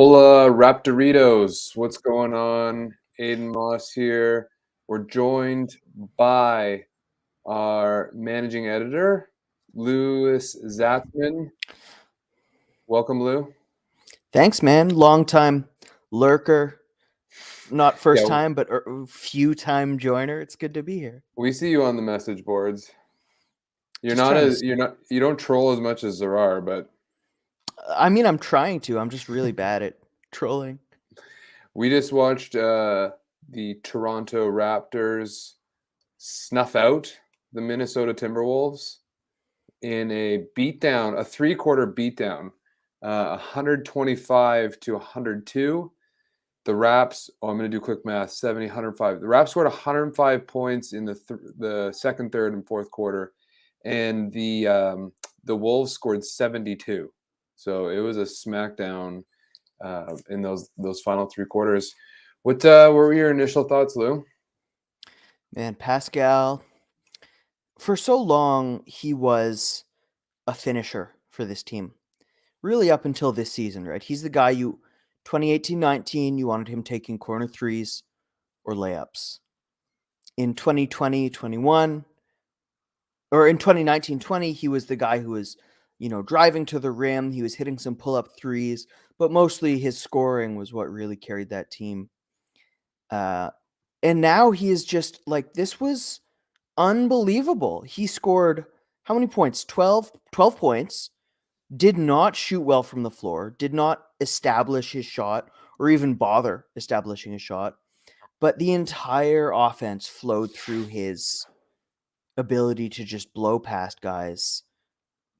Hola, Raptoritos. What's going on? Aiden Moss here. We're joined by our managing editor, Louis Zatzman. Welcome, Lou. Thanks, man. Long time lurker. Not first Yeah, time, but few time joiner. It's good to be here. we see you on the message boards. Just trying to. You don't troll as much as Zarar, but I mean, I'm trying to. I'm just really bad at trolling. we just watched the Toronto Raptors snuff out the Minnesota Timberwolves in a beatdown, a three-quarter beatdown, 125 to 102. The Raps, I'm going to do quick math, 70, 105. The Raps scored 105 points in the second, third, and fourth quarter, and the Wolves scored 72. So it was a smackdown in those final three quarters. What were your initial thoughts, Lou? Man, Pascal, for so long, he was a finisher for this team. Really up until this season, right? He's the guy 2018-19, you wanted him taking corner threes or layups. In 2020-21, or in 2019-20, he was the guy who was, driving to the rim. He was hitting some pull-up threes, but mostly his scoring was what really carried that team. And now he is just like, this was unbelievable. He scored how many points? 12 points. Did not shoot well from the floor, did not establish his shot or even bother establishing a shot. But the entire offense flowed through his ability to just blow past guys,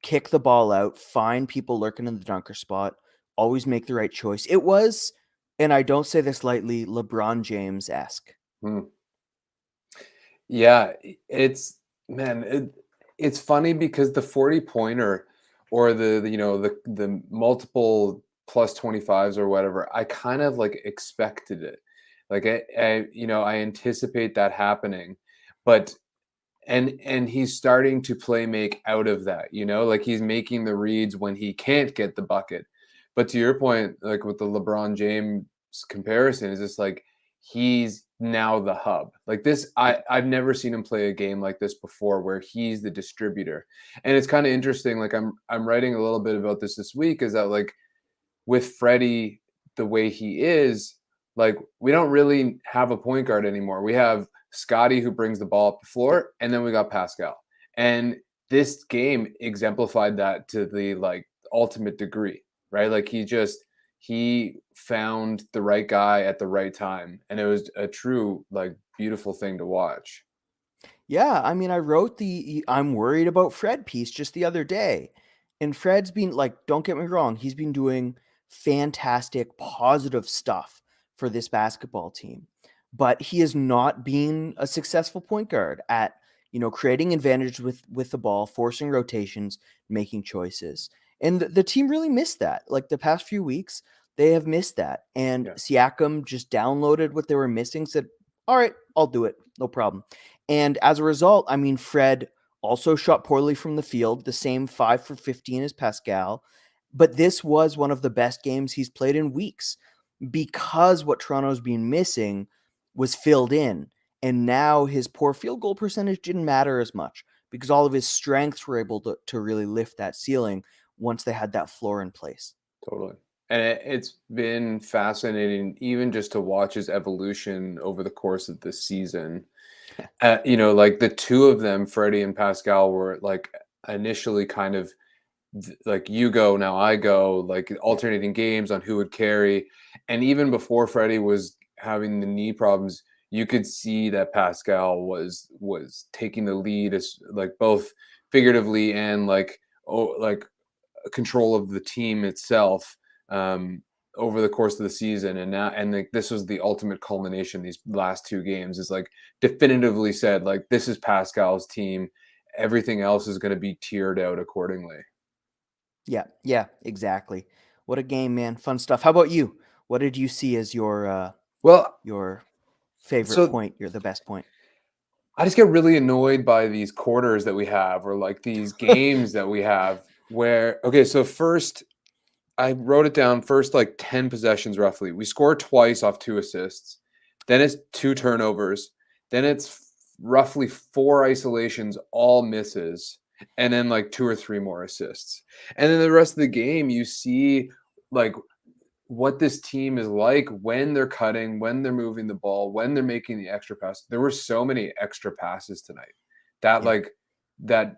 kick the ball out, find people lurking in the dunker spot, always make the right choice. It was, and I don't say this lightly, LeBron James-esque. Yeah, it's man, it's funny because the 40-pointer or the multiple plus 25s or whatever, I kind of like expected it. Like I anticipate that happening, but and he's starting to play make out of that, like he's making the reads when he can't get the bucket. But to your point, like with the LeBron James comparison, is just like he's now the hub. Like this, I've never seen him play a game like this before where he's the distributor. And it's kind of interesting. Like I'm writing a little bit about this week, is that like with Freddie the way he is, like we don't really have a point guard anymore. We have Scotty who brings the ball up the floor, and then we got Pascal. And this game exemplified that to the like ultimate degree, right? Like he found the right guy at the right time, and it was a true like beautiful thing to watch. Yeah, I mean, I wrote the I'm worried about Fred piece just the other day. And Fred's been like, don't get me wrong, he's been doing fantastic, positive stuff for this basketball team. But he has not been a successful point guard at, creating advantage with the ball, forcing rotations, making choices. And the team really missed that. Like the past few weeks, they have missed that. And Yeah. Siakam just downloaded what they were missing, said, all right, I'll do it. No problem. And as a result, I mean, Fred also shot poorly from the field, the same 5 for 15 as Pascal. But this was one of the best games he's played in weeks because what Toronto's been missing was filled in. And now his poor field goal percentage didn't matter as much because all of his strengths were able to really lift that ceiling once they had that floor in place. Totally. And it's been fascinating, even just to watch his evolution over the course of the season. Like the two of them, Freddie and Pascal, were like initially kind of like you go, now I go, like alternating games on who would carry. And even before Freddie was having the knee problems, you could see that Pascal was taking the lead, as like both figuratively and like control of the team itself over the course of the season. And now, and like this was the ultimate culmination. These last two games is like definitively said, like this is Pascal's team. Everything else is going to be tiered out accordingly. Yeah, exactly. What a game, man. Fun stuff. How about you? What did you see as Well, your favorite so point, the best point? I just get really annoyed by these quarters that we have, or like these games that we have where, okay, so first I wrote it down first, like 10 possessions roughly. We score twice off 2 assists. Then it's 2 turnovers. Then it's roughly 4 isolations, all misses, and then like 2 or 3 more assists. And then the rest of the game, you see like what this team is like when they're cutting, when they're moving the ball, when they're making the extra pass. There were so many extra passes tonight. That Yeah. like that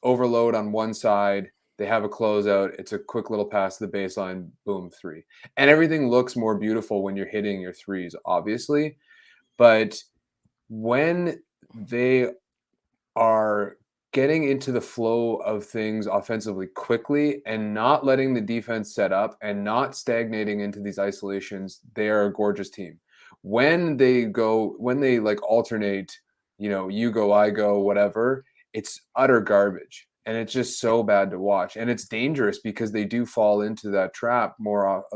overload on one side, they have a closeout, it's a quick little pass to the baseline, boom, 3. And everything looks more beautiful when you're hitting your threes, obviously, but when they are getting into the flow of things offensively quickly and not letting the defense set up and not stagnating into these isolations, they are a gorgeous team. When they like alternate, you go, I go, whatever, it's utter garbage. And it's just so bad to watch. And it's dangerous because they do fall into that trap more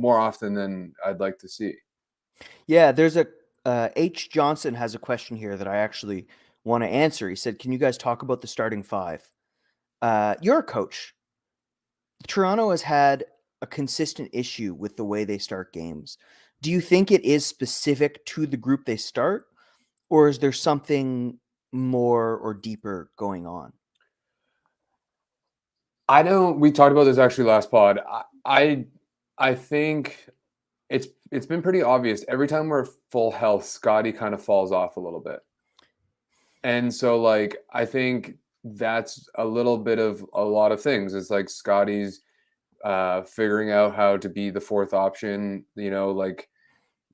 often than I'd like to see. Yeah, there's a H. Johnson has a question here that I actually want to answer. He said, "Can you guys talk about the starting five? You're a coach. Toronto has had a consistent issue with the way they start games. Do you think it is specific to the group they start, or is there something more or deeper going on?" I don't. We talked about this actually last pod. I think it's been pretty obvious. Every time we're full health, Scotty kind of falls off a little bit. And so like I think that's a little bit of a lot of things. It's like Scotty's figuring out how to be the fourth option, like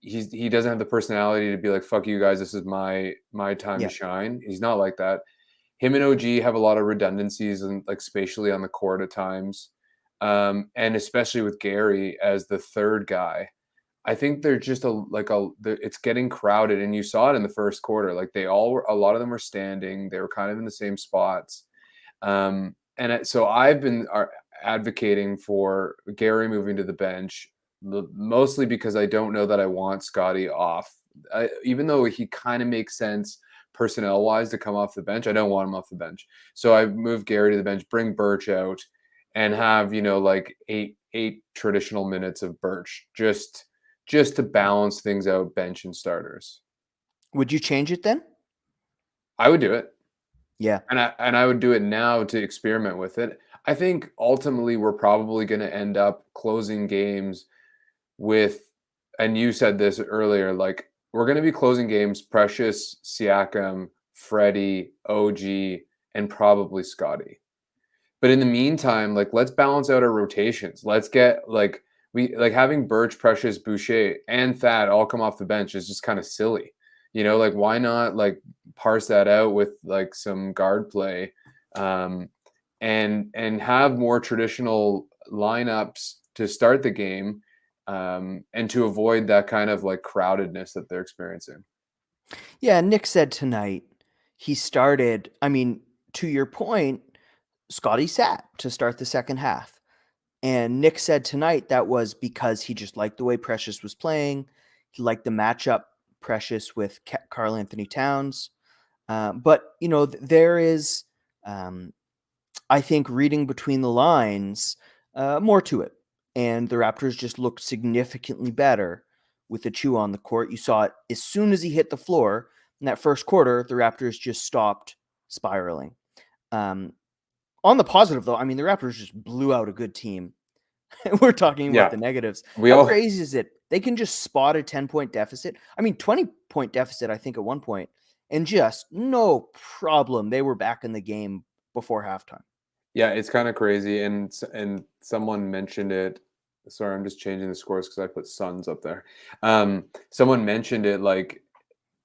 he doesn't have the personality to be like, fuck you guys, this is my time to Yeah. shine. He's not like that. Him and OG have a lot of redundancies and like spatially on the court at times. And especially with Gary as the third guy. I think they're just it's getting crowded, and you saw it in the first quarter. Like a lot of them were standing. They were kind of in the same spots. So I've been advocating for Gary moving to the bench, mostly because I don't know that I want Scotty off. Even though he kind of makes sense personnel wise to come off the bench, I don't want him off the bench. So I moved Gary to the bench, bring Birch out, and have like eight traditional minutes of Birch just to balance things out, bench and starters. Would you change it then? I would do it. Yeah. And I would do it now to experiment with it. I think ultimately we're probably going to end up closing games with, and you said this earlier, like we're going to be closing games Precious, Siakam, Freddie, OG, and probably Scotty. But in the meantime, like let's balance out our rotations. Let's get we like having Birch, Precious, Boucher, and Thad all come off the bench is just kind of silly. Like why not like parse that out with like some guard play, and have more traditional lineups to start the game, and to avoid that kind of like crowdedness that they're experiencing. Yeah, Nick said tonight he started, I mean, to your point, Scotty sat to start the second half. And Nick said tonight that was because he just liked the way Precious was playing. He liked the matchup Precious with Karl Anthony Towns. But, there is, I think, reading between the lines, more to it. And the Raptors just looked significantly better with the Chew on the court. You saw it as soon as he hit the floor. In that first quarter, the Raptors just stopped spiraling. On the positive, though, I mean, the Raptors just blew out a good team. We're talking about Yeah, the negatives. we How all crazy is it? They can just spot a 10-point deficit. I mean, 20-point deficit, I think, at one point, and just no problem. They were back in the game before halftime. Yeah, it's kind of crazy, and someone mentioned it. Sorry, I'm just changing the scores because I put Suns up there. Someone mentioned it like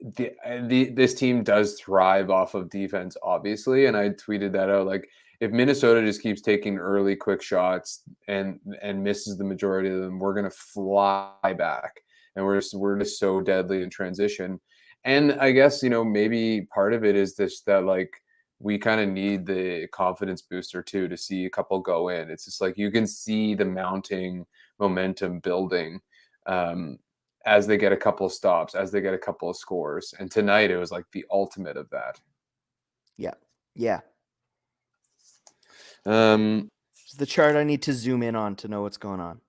this team does thrive off of defense, obviously, and I tweeted that out. Like, if Minnesota just keeps taking early, quick shots and misses the majority of them, we're gonna fly back, and we're just so deadly in transition. And I guess maybe part of it is this that like we kind of need the confidence booster too to see a couple go in. It's just like you can see the mounting momentum building. As they get a couple of stops, as they get a couple of scores. And tonight it was like the ultimate of that. Yeah. Yeah. Um, is the chart I need to zoom in on to know what's going on.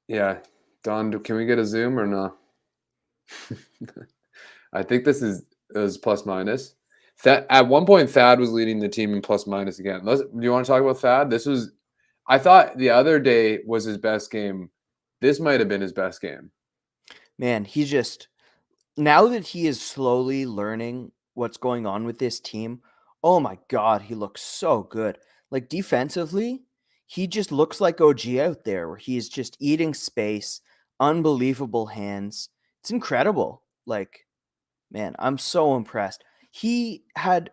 Yeah. Don, can we get a zoom or no? I think this is plus minus. At one point, Thad was leading the team in plus minus again. Do you want to talk about Thad? I thought the other day was his best game. This might have been his best game. Man, he's just now that he is slowly learning what's going on with this team. Oh my God, he looks so good. Like defensively, he just looks like OG out there, where he's just eating space, unbelievable hands. It's incredible. Like, man, I'm so impressed. He had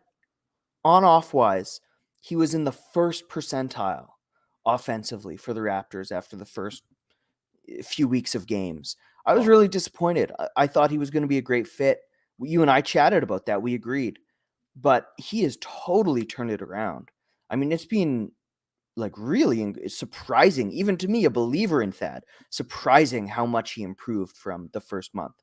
on off wise, he was in the first percentile offensively for the Raptors after the first few weeks of games. I was Wow. really disappointed. I thought he was going to be a great fit. You and I chatted about that. We agreed. But he has totally turned it around. I mean, it's been like really surprising, even to me, a believer in Thad, surprising how much he improved from the first month.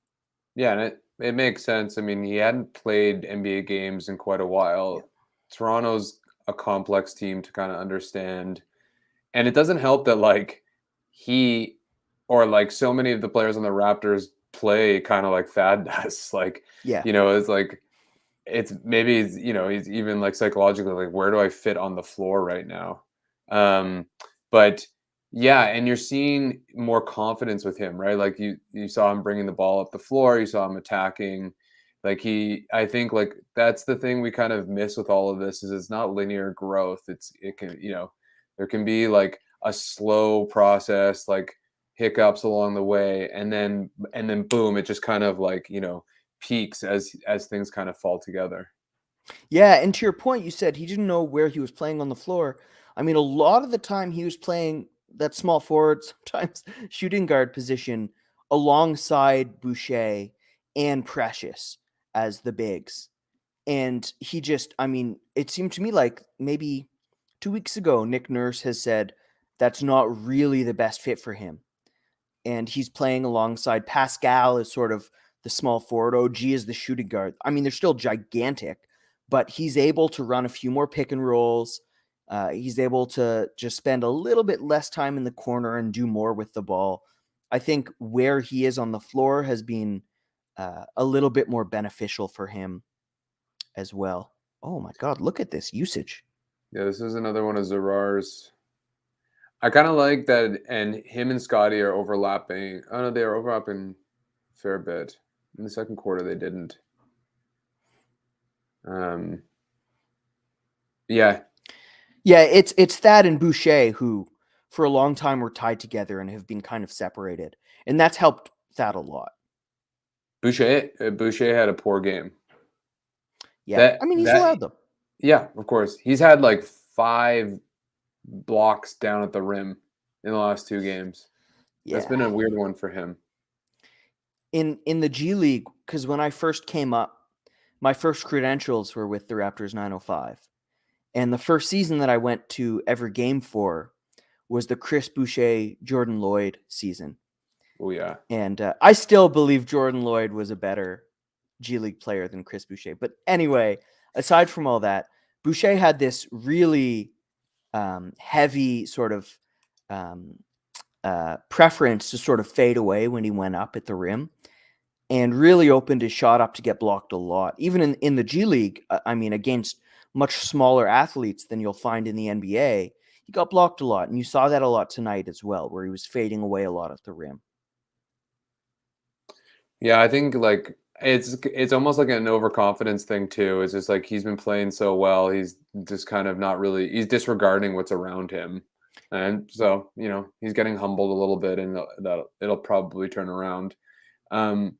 Yeah, and it makes sense. I mean, he hadn't played NBA games in quite a Yeah. while. Toronto's a complex team to kind of understand. And it doesn't help that like he or like so many of the players on the Raptors play kind of like Thad does. Like, Yeah. it's like it's maybe he's even like psychologically like where do I fit on the floor right now? But yeah, and you're seeing more confidence with him, right? Like you saw him bringing the ball up the floor, you saw him attacking. I think like that's the thing we kind of miss with all of this is it's not linear growth. It can, there can be like a slow process, like hiccups along the way, and then boom, it just kind of like, peaks as things kind of fall together. Yeah, and to your point, you said he didn't know where he was playing on the floor. I mean, a lot of the time he was playing that small forward, sometimes shooting guard position alongside Boucher and Precious as the bigs. And he just, I mean, it seemed to me like maybe 2 weeks ago, Nick Nurse has said that's not really the best fit for him. And he's playing alongside Pascal as sort of the small forward. OG is the shooting guard. I mean, they're still gigantic, but he's able to run a few more pick and rolls. He's able to just spend a little bit less time in the corner and do more with the ball. I think where he is on the floor has been a little bit more beneficial for him as well. Oh my God, look at this usage. Yeah, this is another one of Zerar's. I kind of like that, and him and Scotty are overlapping. Oh no, they are overlapping a fair bit. In the second quarter, they didn't. Um, yeah, Yeah, it's Thad and Boucher who for a long time were tied together and have been kind of separated. And that's helped Thad a lot. Boucher had a poor game. Yeah. That I mean, he's that allowed them. yeah, of course. He's had like 5 blocks down at the rim in the last 2 games. That's Yeah. been a weird one for him. In the G League, because when I first came up, my first credentials were with the Raptors 905. And the first season that I went to every game for was the Chris Boucher, Jordan Lloyd season. Oh yeah. And I still believe Jordan Lloyd was a better G League player than Chris Boucher. But anyway, aside from all that, Boucher had this really heavy sort of um, preference to sort of fade away when he went up at the rim and really opened his shot up to get blocked a lot. Even in the G League, I mean, against much smaller athletes than you'll find in the NBA, he got blocked a lot. And you saw that a lot tonight as well, where he was fading away a lot at the rim. Yeah, I think like it's almost like an overconfidence thing too. It's just like he's been playing so well, he's just kind of not really he's disregarding what's around him. And so, he's getting humbled a little bit and that it'll probably turn around. Um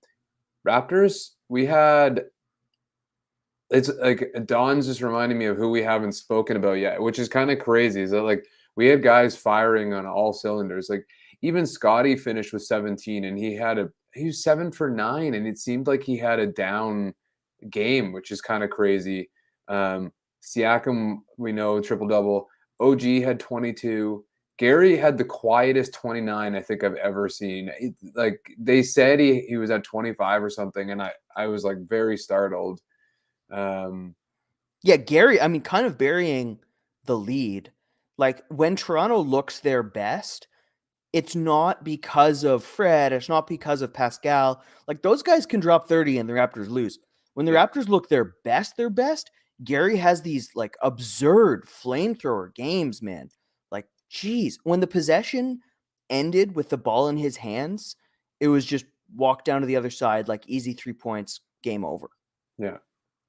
Raptors, we had it's like Don's just reminding me of who we haven't spoken about yet, which is kind of crazy. Is that like we had guys firing on all cylinders. Like even Scotty finished with 17 and he was 7 for 9 and it seemed like he had a down game, which is kind of crazy. Siakam, we know, triple double. OG had 22. Gary had the quietest 29 I think I've ever seen. Like they said he was at 25 or something, and I was like very startled. Um, Yeah, Gary, I mean, kind of burying the lead. Like when Toronto looks their best, it's not because of Fred, it's not because of Pascal. Like those guys can drop 30 and the Raptors lose. When the Yeah. Raptors look their best, Gary has these like absurd flamethrower games, man. Like, geez, when the possession ended with the ball in his hands, it was just walk down to the other side, like easy 3 points, game over. Yeah.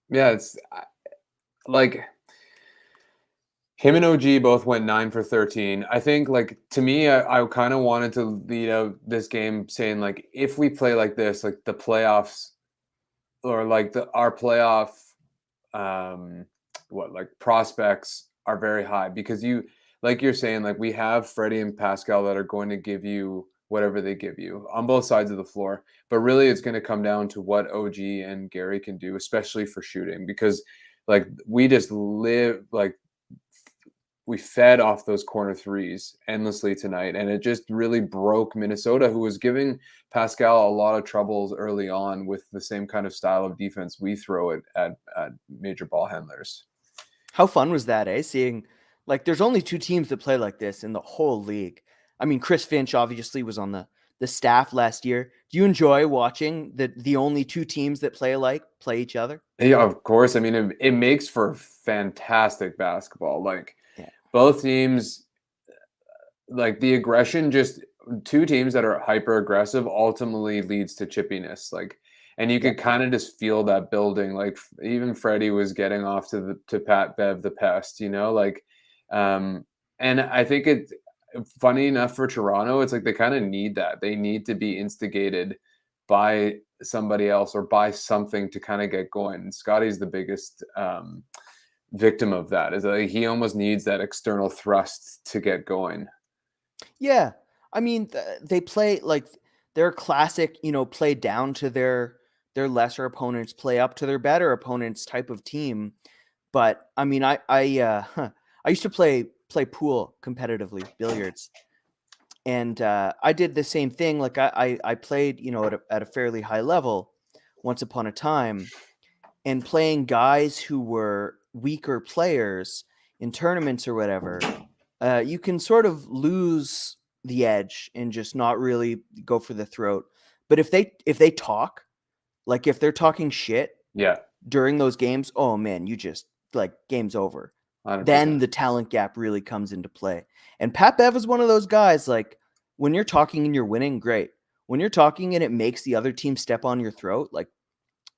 Yeah. It's like him and OG both went 9 for 13. I think, like, to me, I kind of wanted to lead out this game saying, like, if we play like this, like the playoffs or like our playoff, um, like prospects are very high because like you're saying, like we have Freddie and Pascal that are going to give you whatever they give you on both sides of the floor. But really, it's going to come down to what OG and Gary can do, especially for shooting, because like we just live like we fed off those corner threes endlessly tonight, and it just really broke Minnesota, who was giving Pascal a lot of troubles early on with the same kind of style of defense we throw at major ball handlers. How fun was that, eh? Seeing like there's only two teams that play like this in the whole league. I mean, Chris Finch obviously was on the staff last year. Do you enjoy watching the only two teams that play alike play each other? Yeah, of course. I mean, it makes for fantastic basketball. Like Yeah. both teams, like the aggression, just two teams that are hyper aggressive ultimately leads to chippiness. Like, and you Yeah. could kind of just feel that building. Like even Freddie was getting off to Pat Bev the pest, like, um, and I think it's funny enough for Toronto. It's like they kind of need that. They need to be instigated by somebody else or by something to kind of get going. And Scotty's the biggest victim of that. Is that he almost needs that external thrust to get going. Yeah. I mean, they play like they're classic, play down to their lesser opponents, play up to their better opponents type of team. But I mean, I used to play pool competitively, billiards, and I did the same thing. Like I played, at a fairly high level once upon a time, and playing guys who were weaker players in tournaments or whatever, you can sort of lose the edge and just not really go for the throat. But if they talk, like if they're talking shit Yeah, during those games, oh man, you just like game's over. 100%. Then the talent gap really comes into play. And Pat Bev is one of those guys, like when you're talking and you're winning, great. When you're talking and it makes the other team step on your throat, like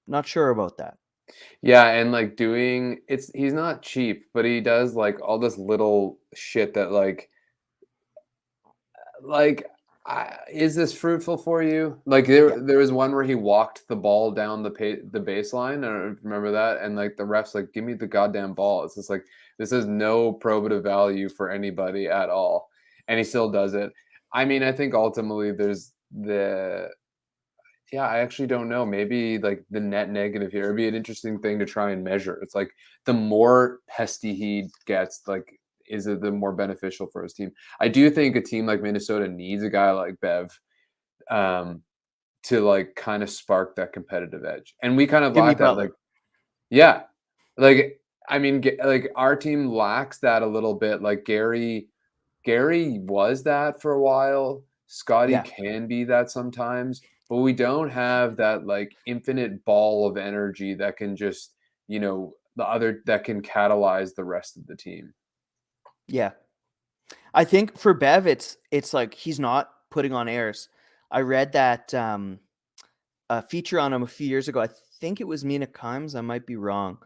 not sure about that. Yeah, and like he's not cheap, but he does like all this little shit that like is this fruitful for you? Like Yeah. there was one where he walked the ball down the baseline. I don't know if you remember that, and like the refs like give me the goddamn ball. It's just like this has no probative value for anybody at all, and he still does it. I mean, I think ultimately there's the yeah, I actually don't know. Maybe like the net negative here would be an interesting thing to try and measure. It's like the more pesty he gets, like, is it the more beneficial for his team? I do think a team like Minnesota needs a guy like Bev um, to like kind of spark that competitive edge, and we kind of Jimmy lack that. Like, Butler. yeah, like I mean, like our team lacks that a little bit. Like Gary was that for a while. Scotty Yeah. can be that sometimes, but we don't have that like infinite ball of energy that can just, the other that can catalyze the rest of the team. Yeah. I think for Bev, it's like he's not putting on airs. I read that a feature on him a few years ago. I think it was Mina Kimes. I might be wrong,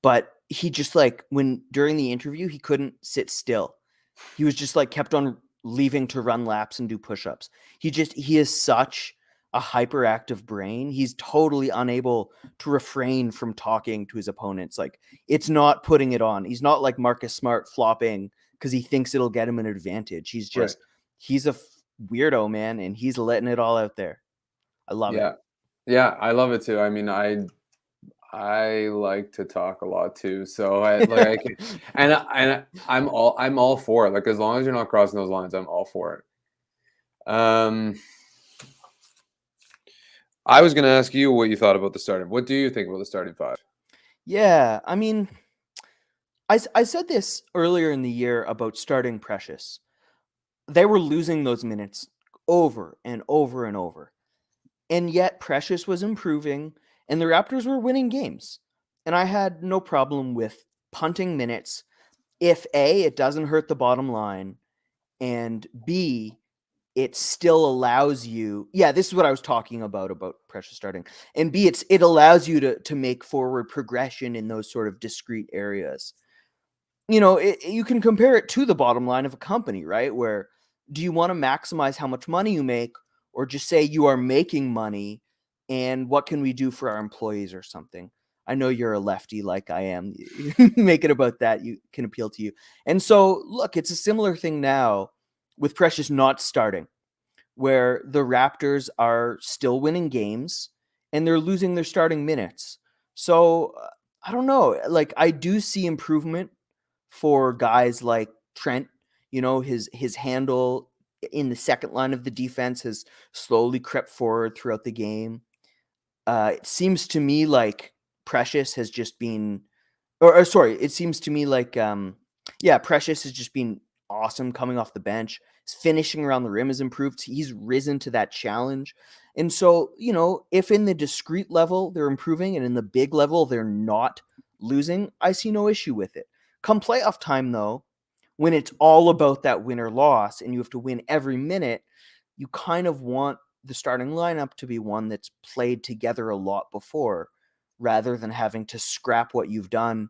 but he just like when during the interview he couldn't sit still. He was just like kept on leaving to run laps and do push-ups. He is such a hyperactive brain. He's totally unable to refrain from talking to his opponents. Like it's not putting it on. He's not like Marcus Smart flopping because he thinks it'll get him an advantage. Right. He's a weirdo, man, and he's letting it all out there. I love it. Yeah. Yeah, I love it too. I mean, I like to talk a lot too. So I can and I'm all for it. Like as long as you're not crossing those lines, I'm all for it. I was going to ask you what you thought about the starting. What do you think about the starting five? Yeah, I mean, I said this earlier in the year about starting Precious. They were losing those minutes over and over and over. And yet Precious was improving and the Raptors were winning games. And I had no problem with punting minutes if A, it doesn't hurt the bottom line, and B, it still allows you, yeah, this is what I was talking about Precious starting. And B, it allows you to make forward progression in those sort of discrete areas. You can compare it to the bottom line of a company, right? Where do you want to maximize how much money you make, or just say you are making money and what can we do for our employees or something? I know you're a lefty like I am. Make it about that. You can appeal to you. And so, look, it's a similar thing now with Precious not starting, where the Raptors are still winning games and they're losing their starting minutes. So, I don't know. Like, I do see improvement for guys like Trent. His handle in the second line of the defense has slowly crept forward throughout the game. It seems to me like Precious has just been, or sorry, it seems to me like, yeah, Precious has just been awesome coming off the bench. His finishing around the rim has improved. He's risen to that challenge. And so, if in the discrete level they're improving and in the big level they're not losing, I see no issue with it. Come playoff time, though, when it's all about that win or loss and you have to win every minute, you kind of want the starting lineup to be one that's played together a lot before, rather than having to scrap what you've done,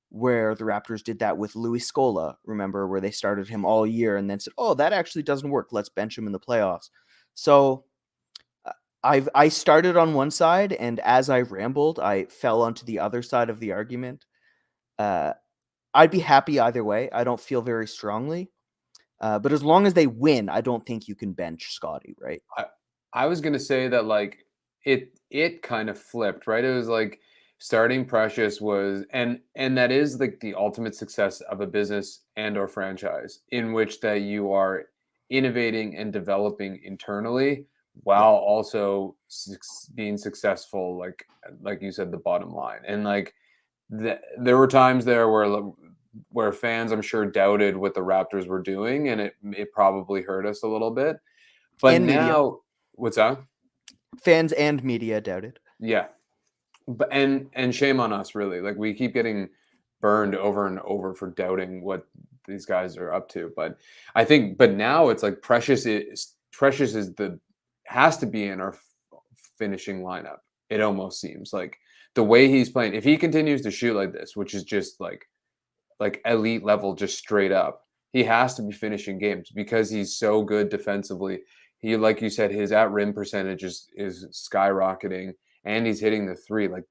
where the Raptors did that with Louis Scola, remember, where they started him all year and then said, oh, that actually doesn't work. Let's bench him in the playoffs. So I started on one side, and as I rambled, I fell onto the other side of the argument. Uh, I'd be happy either way. I don't feel very strongly. But as long as they win, I don't think you can bench Scotty, right? I I was gonna say that like it kind of flipped, right? It was like starting Precious was and that is like the ultimate success of a business and or franchise in which that you are innovating and developing internally Yeah. while also being successful like you said the bottom line. And like there were times there where fans I'm sure doubted what the Raptors were doing and it probably hurt us a little bit. But And media. now what's that? Fans and media doubted. Yeah. But and shame on us really. Like we keep getting burned over and over for doubting what these guys are up to. But I think but now it's like Precious is the has to be in our finishing lineup. It almost seems like the way he's playing. If he continues to shoot like this, which is just like elite level just straight up, he has to be finishing games because he's so good defensively. He like you said his at rim percentage is skyrocketing and he's hitting the three. Like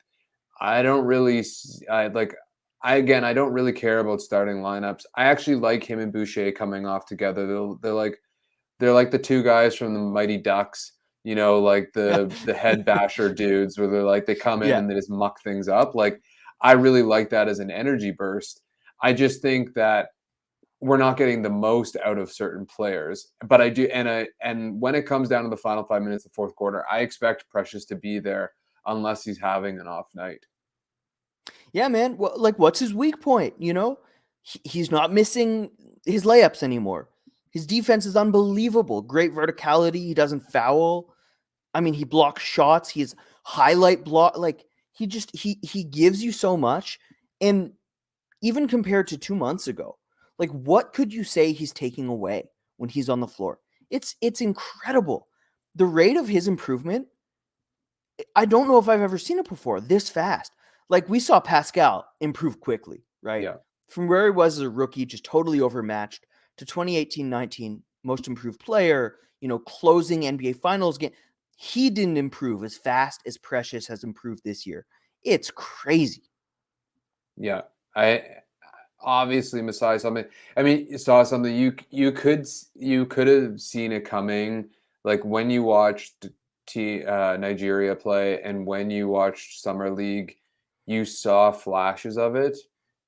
I don't really I like I don't really care about starting lineups. I actually like him and Boucher coming off together. They're like the two guys from the Mighty Ducks, like the head basher dudes where they come in Yeah. and they just muck things up. Like I really like that as an energy burst. I just think that we're not getting the most out of certain players. But I do, and when it comes down to the final 5 minutes of the fourth quarter, I expect Precious to be there unless he's having an off night. Yeah, man. Well, like, what's his weak point? He's not missing his layups anymore. His defense is unbelievable. Great verticality. He doesn't foul. I mean, he blocks shots. He's highlight block. Like, he gives you so much. And even compared to 2 months ago, like, what could you say he's taking away when he's on the floor? It's incredible. The rate of his improvement, I don't know if I've ever seen it before this fast. Like, we saw Pascal improve quickly, right? Yeah. From where he was as a rookie, just totally overmatched, to 2018-19 most improved player, closing NBA Finals game. He didn't improve as fast as Precious has improved this year. It's crazy. Yeah. I obviously Masai something. I mean, you saw something you could have seen it coming. Like when you watched Nigeria play and when you watched Summer League, you saw flashes of it.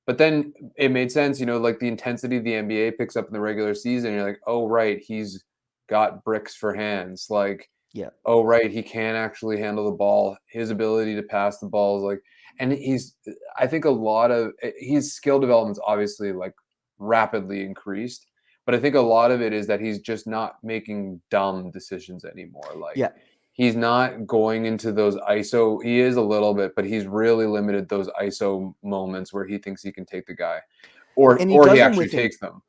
But then it made sense, like the intensity the NBA picks up in the regular season. You're like, oh right, he's got bricks for hands. Like, Yeah. oh right, he can actually handle the ball. His ability to pass the ball is like, and I think a lot of his skill development's obviously like rapidly increased, but I think a lot of it is that he's just not making dumb decisions anymore. Like Yeah. he's not going into those ISO. He is a little bit, but he's really limited those ISO moments where he thinks he can take the guy, And he or he does them actually takes them.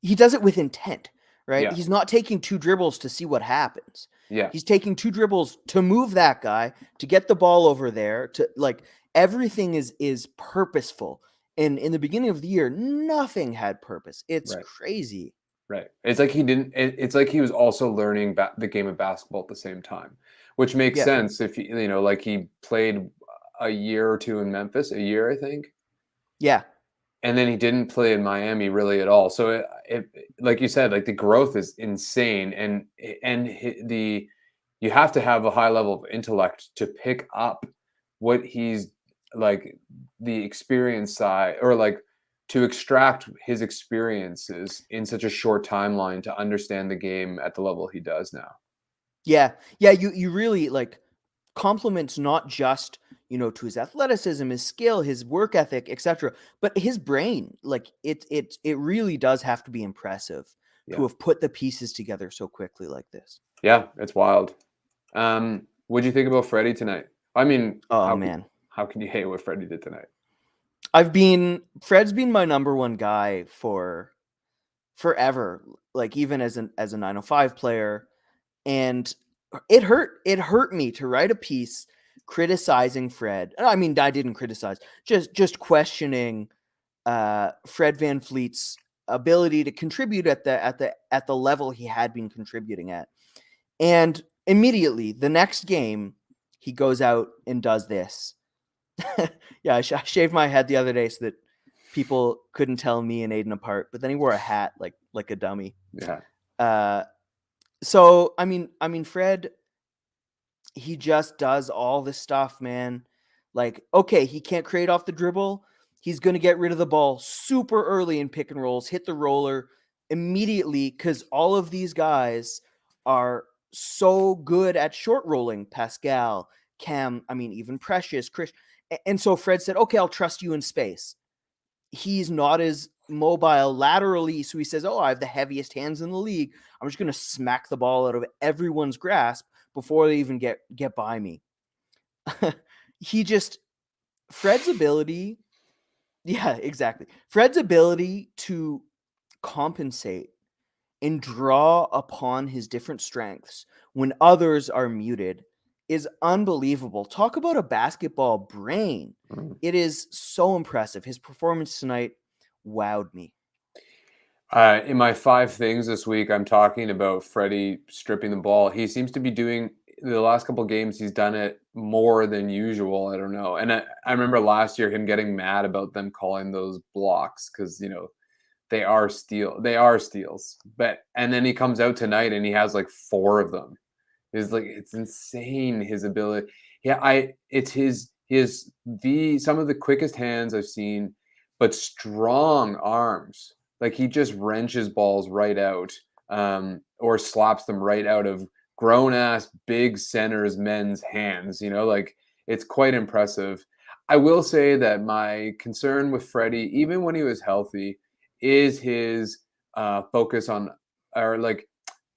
he does it with intent, right? Yeah, He's not taking 2 dribbles to see what happens. yeah, He's taking 2 dribbles to move that guy, to get the ball over there, to like everything is purposeful. And in the beginning of the year, nothing had purpose. It's right. crazy. Right. It's like he didn't. It's like he was also learning the game of basketball at the same time, which makes Yeah. sense if you know, like he played a year or two in Memphis, a year I think, Yeah. and then he didn't play in Miami really at all. So like you said, like the growth is insane, the you have to have a high level of intellect to pick up what he's like the experience side or like to extract his experiences in such a short timeline to understand the game at the level he does now. Yeah. Yeah, you really like compliments not just, to his athleticism, his skill, his work ethic, etc., but his brain. Like it really does have to be impressive to Yeah. have put the pieces together so quickly like this. Yeah, it's wild. What'd you think about Freddie tonight? I mean, Oh man. how can you hate what Freddie did tonight? Fred's been my number one guy for forever, like even as a 905 player, and it hurt me to write a piece criticizing Fred. I mean, I didn't criticize, just questioning Fred VanVleet's ability to contribute at the level he had been contributing at. And immediately the next game he goes out and does this. Yeah, I shaved my head the other day so that people couldn't tell me and Aiden apart. But then he wore a hat like a dummy. Yeah. Uh, so Fred, he just does all this stuff, man. Like, okay, he can't create off the dribble. He's gonna get rid of the ball super early in pick and rolls, hit the roller immediately because all of these guys are so good at short rolling. Pascal, Cam, even Precious, Chris. And so Fred said, okay, I'll trust you in space. He's not as mobile laterally. So he says, oh, I have the heaviest hands in the league. I'm just going to smack the ball out of everyone's grasp before they even get by me. Fred's ability. Yeah, exactly. Fred's ability to compensate and draw upon his different strengths when others are muted is unbelievable. Talk about a basketball brain. Mm. It is so impressive. His performance tonight wowed me. In my 5 things this week, I'm talking about Freddie stripping the ball. He seems to be doing the last couple of games. He's done it more than usual. I don't know. And I remember last year him getting mad about them calling those blocks because they are steals. But and then he comes out tonight and he has like 4 of them. It's insane his ability. Yeah, it's he has some of the quickest hands I've seen, but strong arms. Like he just wrenches balls right out, or slaps them right out of grown ass big centers men's hands. Like it's quite impressive. I will say that my concern with Freddie, even when he was healthy, is his focus on or like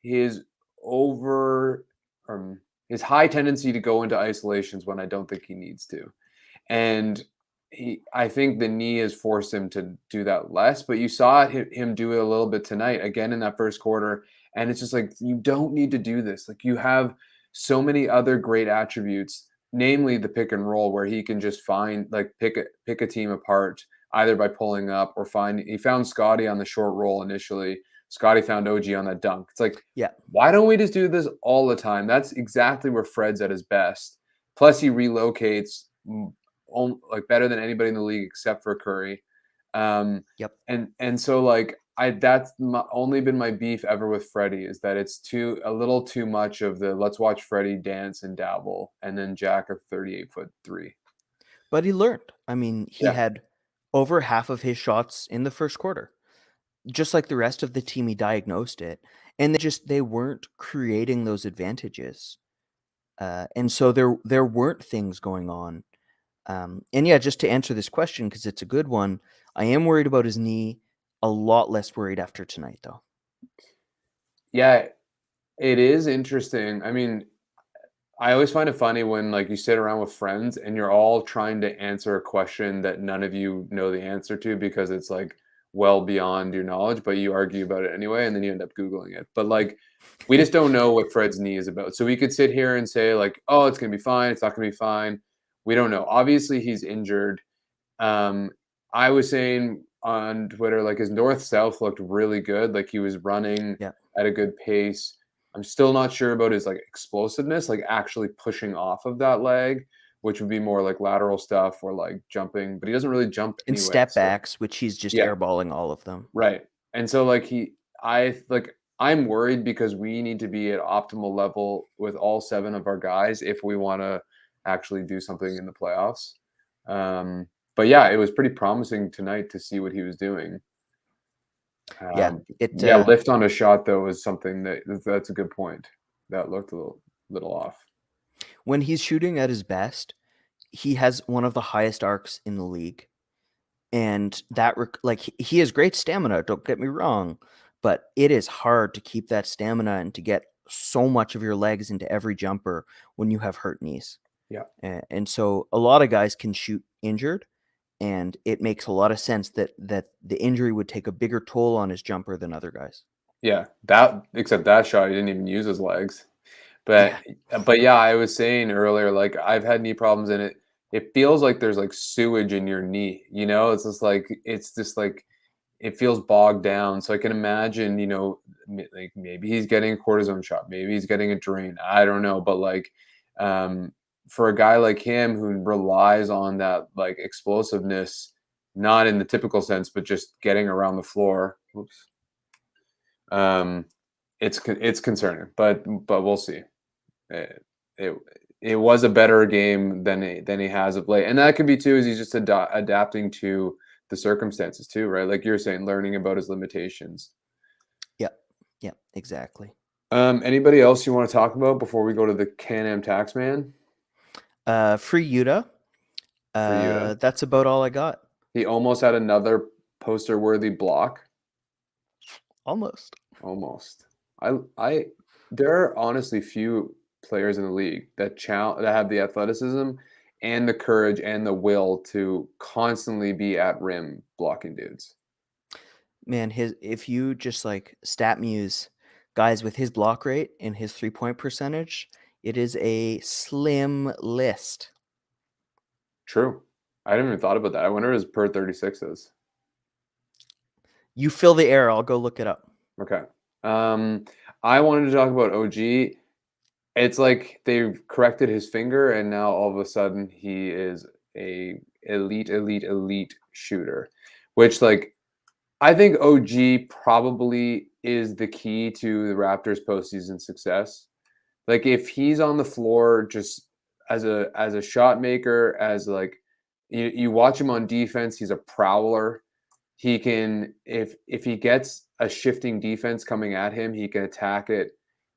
his over his high tendency to go into isolations when I don't think he needs to. And I think the knee has forced him to do that less, but you saw him do it a little bit tonight, again in that first quarter. And it's just like, you don't need to do this. Like you have so many other great attributes, namely the pick and roll, where he can just pick a team apart either by pulling up or he found Scotty on the short roll initially. Scotty found OG on that dunk. It's like, Yeah. why don't we just do this all the time? That's exactly where Fred's at his best. Plus, he relocates like better than anybody in the league except for Curry. Yep. And so like that's only been my beef ever with Freddie, is that it's a little too much of the let's watch Freddie dance and dabble and then jack a 38-foot three. But he learned. He had over half of his shots in the first quarter. Just like the rest of the team, he diagnosed it. And they weren't creating those advantages. And so there weren't things going on. And yeah, just to answer this question, because it's a good one, I am worried about his knee. A lot less worried after tonight, though. Yeah, it is interesting. I mean, I always find it funny when like you sit around with friends and you're all trying to answer a question that none of you know the answer to because it's like well beyond your knowledge, but you argue about it anyway, and then you end up Googling it. But like we just don't know what Fred's knee is about. So we could sit here and say, like, oh, it's gonna be fine, it's not gonna be fine. We don't know. Obviously, he's injured. Um, I was saying on Twitter, like his north south looked really good. Like he was running Yeah. at a good pace. I'm still not sure about his like explosiveness, like actually pushing off of that leg, which would be more like lateral stuff or like jumping, but he doesn't really jump And anyway. step So backs, which he's just yeah, airballing all of them. right. And so like I'm worried because we need to be at optimal level with all seven of our guys if we want to actually do something in the playoffs. But yeah, it was pretty promising tonight to see what he was doing. Yeah, Yeah, lift on a shot though is something that's a good point. That looked a little off. when he's shooting at his best, he has one of the highest arcs in the league. And that he has great stamina, don't get me wrong, but it is hard to keep that stamina and to get so much of your legs into every jumper when you have hurt knees. Yeah. And so a lot of guys can shoot injured, and it makes a lot of sense that the injury would take a bigger toll on his jumper than other guys. Yeah, that except that shot, he didn't even use his legs. But Yeah. but yeah, I was saying earlier, like I've had knee problems and it feels like there's like sewage in your knee, you know? It's just like it feels bogged down. So I can imagine, you know, like maybe he's getting a cortisone shot, maybe he's getting a drain. I don't know, but like for a guy like him who relies on that like explosiveness, not in the typical sense, but just getting around the floor. Oops. Um, it's concerning, but we'll see. It, it it was a better game than he has of late, and that could be too. Is he's just adapting to the circumstances too, right? Like you're saying, learning about his limitations. Yeah. Yeah, exactly. Anybody else you want to talk about before we go to the Can-Am Taxman Free Yuta. for Yuta? That's about all I got. He almost had another poster-worthy block. Almost. Almost. I there are honestly few players in the league that have the athleticism and the courage and the will to constantly be at rim blocking dudes. Man, if you just like stat muse guys with his block rate and his 3-point percentage, it is a slim list. True. I hadn't even thought about that. I wonder what his per 36 is. You fill the air, I'll go look it up. Okay. I wanted to talk about OG. It's like they've corrected his finger and now all of a sudden he is a elite shooter, which like I think OG probably is the key to the Raptors postseason success. Like if he's on the floor just as a shot maker, as like you watch him on defense, he's a prowler. He can if he gets a shifting defense coming at him, he can attack it.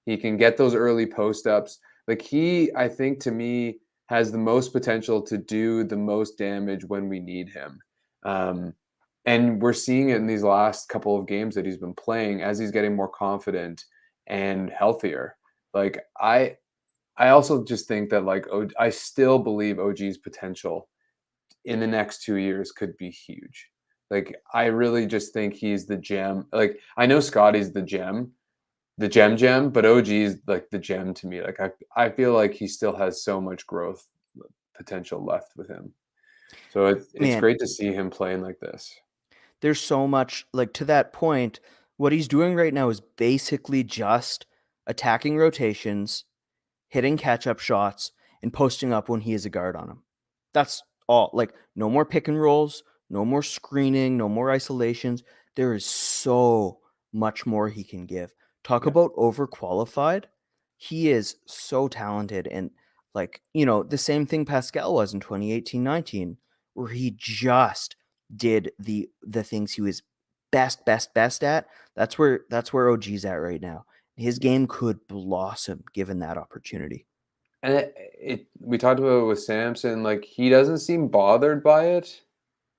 He can get those early post ups. Like I think to me has the most potential to do the most damage when we need him. Um, and we're seeing it in these last couple of games that he's been playing as he's getting more confident and healthier. Like I also just think that like I still believe OG's potential in the next 2 years could be huge. Like I really just think he's the gem. Like I know Scotty's the gem, but OG's like the gem to me. Like I feel like he still has so much growth potential left with him. So it's Man, great to see him playing like this. there's so much like to that point. What he's doing right now is basically just attacking rotations, hitting catch-up shots, and posting up when he has a guard on him. That's all. Like, no more pick and rolls, no more screening, no more isolations. There is so much more he can give. Talk Yeah. about overqualified. He is so talented. And, like, the same thing Pascal was in 2018-19, where he just did the things he was best at. That's where OG's at right now. His Yeah. game could blossom given that opportunity. And we talked about it with Samson, like he doesn't seem bothered by it,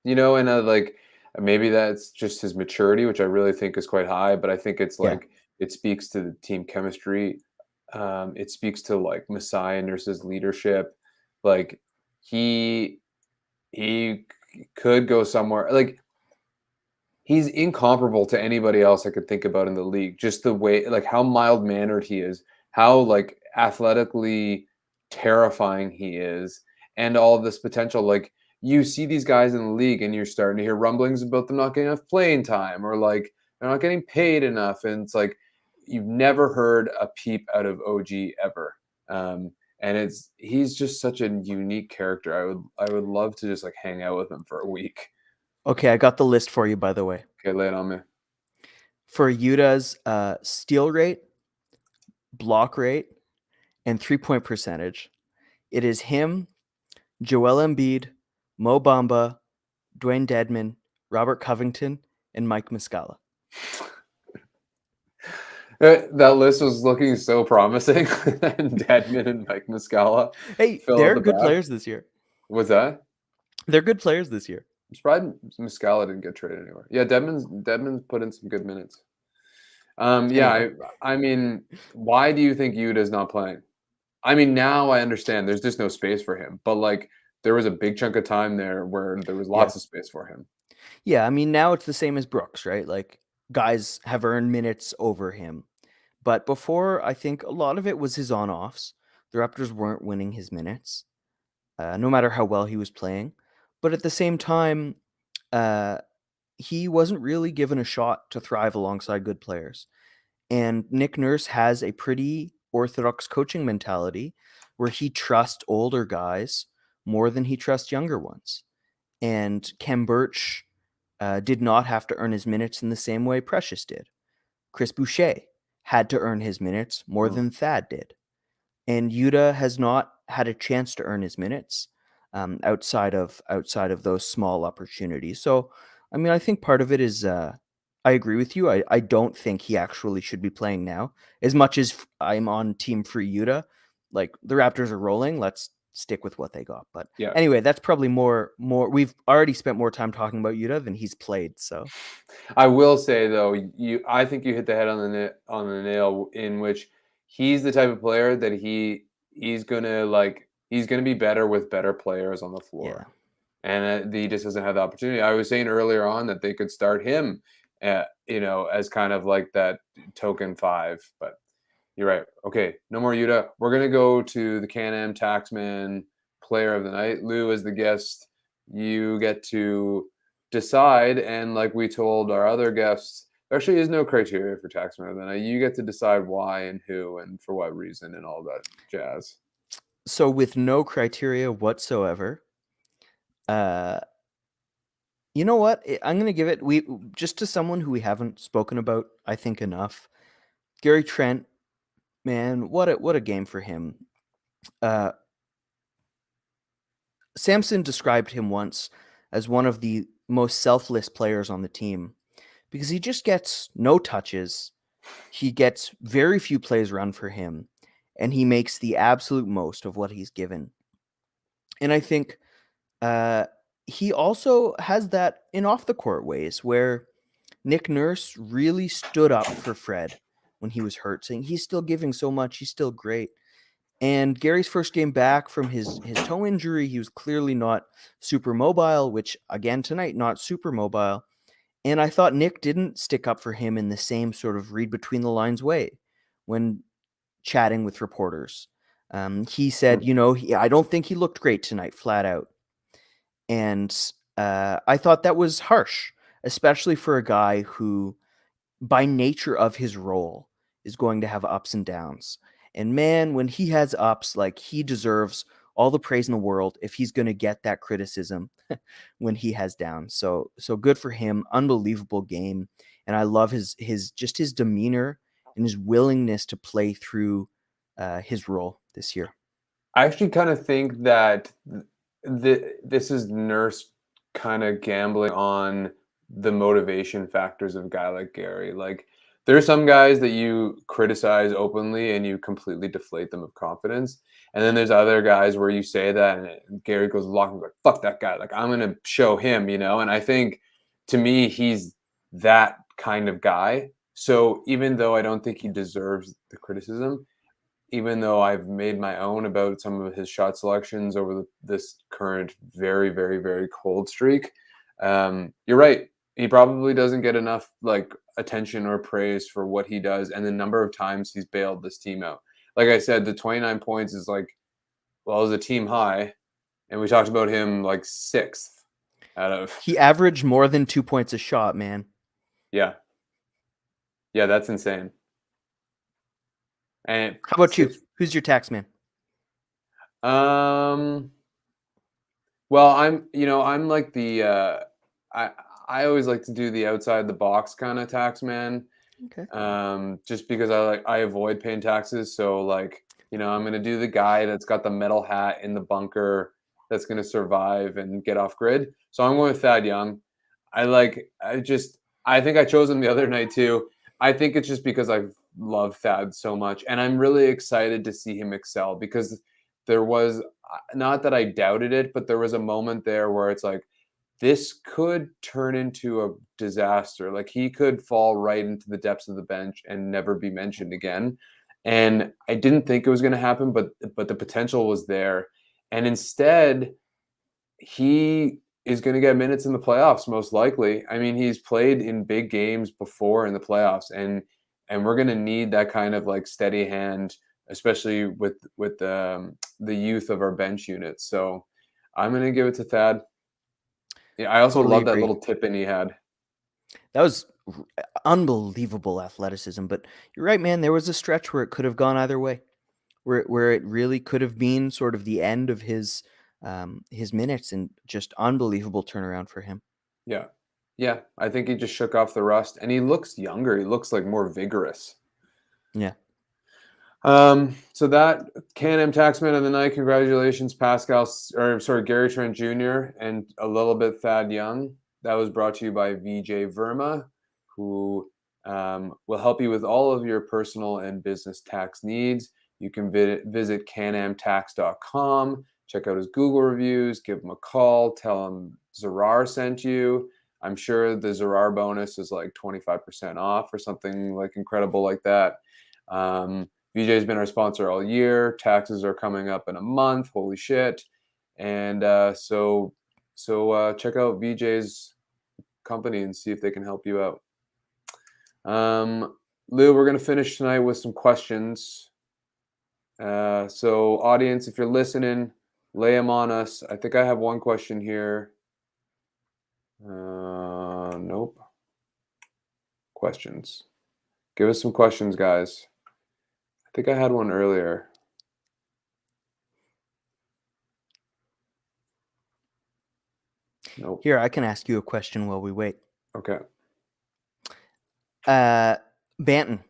and like maybe that's just his maturity, which I really think is quite high, but I think it's Yeah. like it speaks to the team chemistry. It speaks to like Messiah Nurse's leadership. Like he could go somewhere. Like he's incomparable to anybody else I could think about in the league. Just the way, like how mild mannered he is, how like athletically terrifying he is, and all of this potential. Like you see these guys in the league, and you're starting to hear rumblings about them not getting enough playing time, or like they're not getting paid enough, and it's like you've never heard a peep out of OG ever. And he's just such a unique character. I would love to just like hang out with him for a week. Okay, I got the list for you, by the way. Okay, lay it on me. For Utah's steal rate, block rate, and 3-point percentage, it is him, Joel Embiid, Mo Bamba, Dwayne Dedman, Robert Covington, and Mike Muscala. That list was looking so promising. And Dedman and Mike Muscala Hey, fill out they're the good back. players this year. Was that? They're good players this year. I'm surprised Muscala didn't get traded anywhere. Yeah, Dedman's put in some good minutes. Yeah, Anyway. I mean, why do you think Utah's not playing? I mean, now I understand there's just no space for him, but like there was a big chunk of time there where there was Yeah. lots of space for him. Yeah, I mean, now it's the same as Brooks, right? Like, guys have earned minutes over him. But before, I think a lot of it was his on-offs. The Raptors weren't winning his minutes, no matter how well he was playing. But at the same time, uh, he wasn't really given a shot to thrive alongside good players. And Nick Nurse has a pretty orthodox coaching mentality where he trusts older guys more than he trusts younger ones. And Kem Birch did not have to earn his minutes in the same way Precious did. Chris Boucher had to earn his minutes more Mm. than Thad did. And Yuta has not had a chance to earn his minutes outside of those small opportunities. So, I mean, I think part of it is I agree with you. I don't think he actually should be playing now. As much as I'm on team free Yuta, like the Raptors are rolling, let's stick with what they got. But Yeah. anyway, that's probably more. We've already spent more time talking about Yuta than he's played. So I will say though, I think you hit the head on the nail in which he's the type of player that he's gonna be better with better players on the yeah, floor, and he just doesn't have the opportunity. I was saying earlier on that they could start him, as kind of like that token five, but you're right. Okay, no more Yuta. We're gonna go to the Can-Am Taxman Player of the Night. Lou is the guest. You get to decide, and like we told our other guests, there actually is no criteria for Taxman of the Night. You get to decide why and who and for what reason and all that jazz. so with no criteria whatsoever, uh, you know what? I'm gonna give it we just to someone who we haven't spoken about, I think enough. Gary Trent, man, what a game for him. Uh, Samson described him once as one of the most selfless players on the team because he just gets no touches. He gets very few plays run for him, and he makes the absolute most of what he's given. And I think uh, he also has that in off the court ways where Nick Nurse really stood up for Fred when he was hurt, saying he's still giving so much, he's still great. And Gary's first game back from his toe injury, he was clearly not super mobile, which again tonight, not super mobile. And I thought Nick didn't stick up for him in the same sort of read between the lines way when chatting with reporters. He said, Hmm. I don't think he looked great tonight, flat out. And I thought that was harsh, especially for a guy who, by nature of his role, is going to have ups and downs. And man, when he has ups, like he deserves all the praise in the world if he's going to get that criticism when he has downs. So good for him. Unbelievable game. And I love his just his demeanor and his willingness to play through his role this year. I actually kind of think that this is Nurse kind of gambling on the motivation factors of a guy like Gary. Like There are some guys that you criticize openly and you completely deflate them of confidence. And then there's other guys where you say that and Gary goes along and like, fuck that guy. Like I'm gonna show him, you know? And I think to me, he's that kind of guy. So even though I don't think he deserves the criticism, even though I've made my own about some of his shot selections over this current very, very, very cold streak, you're right. He probably doesn't get enough like attention or praise for what he does and the number of times he's bailed this team out. Like I said, the 29 points is like, well, it was a team high, and we talked about him like sixth out of He averaged more than 2 points a shot, man. yeah, yeah, that's insane. And How about you? six, Who's your tax man? um, well, I'm like the I I always like to do the outside the box kind of tax man. Okay. Just because I avoid paying taxes. So like, I'm gonna do the guy that's got the metal hat in the bunker that's gonna survive and get off grid. So I'm going with Thad Young. I think I chose him the other night too. I think it's just because I love Thad so much, and I'm really excited to see him excel because there was not that I doubted it, but there was a moment there where it's like this could turn into a disaster. Like he could fall right into the depths of the bench and never be mentioned again. And I didn't think it was going to happen, but the potential was there. And instead, he is going to get minutes in the playoffs most likely. I mean, he's played in big games before in the playoffs, and we're going to need that kind of like steady hand, especially with the youth of our bench units. So I'm going to give it to Thad. Yeah, I also Totally love that agree. little tip in he had. That was unbelievable athleticism. But you're right, man. There was a stretch where it could have gone either way, where it really could have been sort of the end of his minutes, and just unbelievable turnaround for him. Yeah. Yeah, I think he just shook off the rust, and he looks younger. He looks like more vigorous. Yeah. So that Can-Am Taxman of the Night, congratulations, Gary Trent Jr. and a little bit Thad Young. That was brought to you by VJ Verma, who will help you with all of your personal and business tax needs. You can visit canamtax.com, check out his Google reviews, give him a call, tell him Zarar sent you. I'm sure the Zarar bonus is like 25% off or something like incredible like that. VJ's been our sponsor all year. Taxes are coming up in a month. Holy shit! And so check out VJ's company and see if they can help you out. Lou, we're gonna finish tonight with some questions. So audience, if you're listening, lay them on us. I think I have one question here. Nope. Questions. Give us some questions, guys. I think I had one earlier. Nope. Here, I can ask you a question while we wait. Okay. Banton,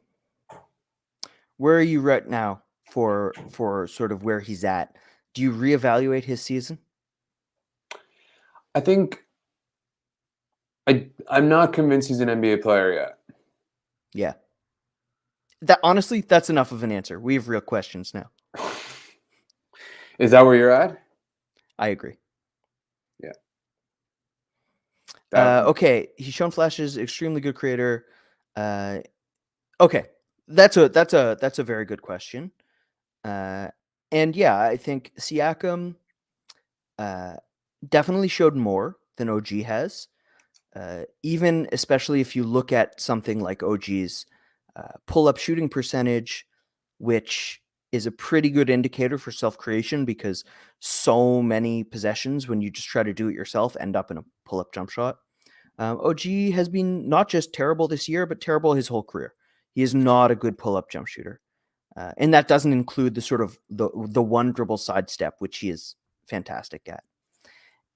where are you right now for sort of where he's at? Do you reevaluate his season? I think I'm not convinced he's an NBA player yet. Yeah. That honestly, that's enough of an answer. We have real questions now. Is that where you're at? I agree. Yeah. Okay, he's shown flashes. Extremely good creator. Okay, that's a very good question. And yeah, I think Siakam definitely showed more than OG has. Even especially if you look at something like OG's pull-up shooting percentage, which is a pretty good indicator for self-creation because so many possessions, when you just try to do it yourself, end up in a pull-up jump shot. OG has been not just terrible this year, but terrible his whole career. He is not a good pull-up jump shooter. And that doesn't include the sort of the one dribble sidestep, which he is fantastic at.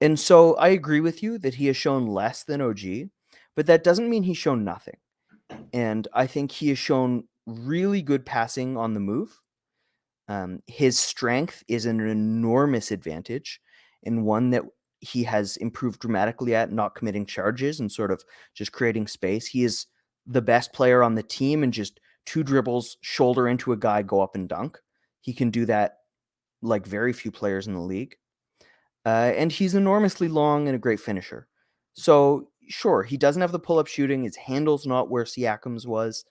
And so I agree with you that he has shown less than OG, but that doesn't mean he's shown nothing. And I think he has shown really good passing on the move. His strength is an enormous advantage, and one that he has improved dramatically at, not committing charges and sort of just creating space. He is the best player on the team and just 2 dribbles, shoulder into a guy, go up and dunk. He can do that like very few players in the league. And he's enormously long and a great finisher. So sure, he doesn't have the pull-up shooting. His handle's not where Siakam's was.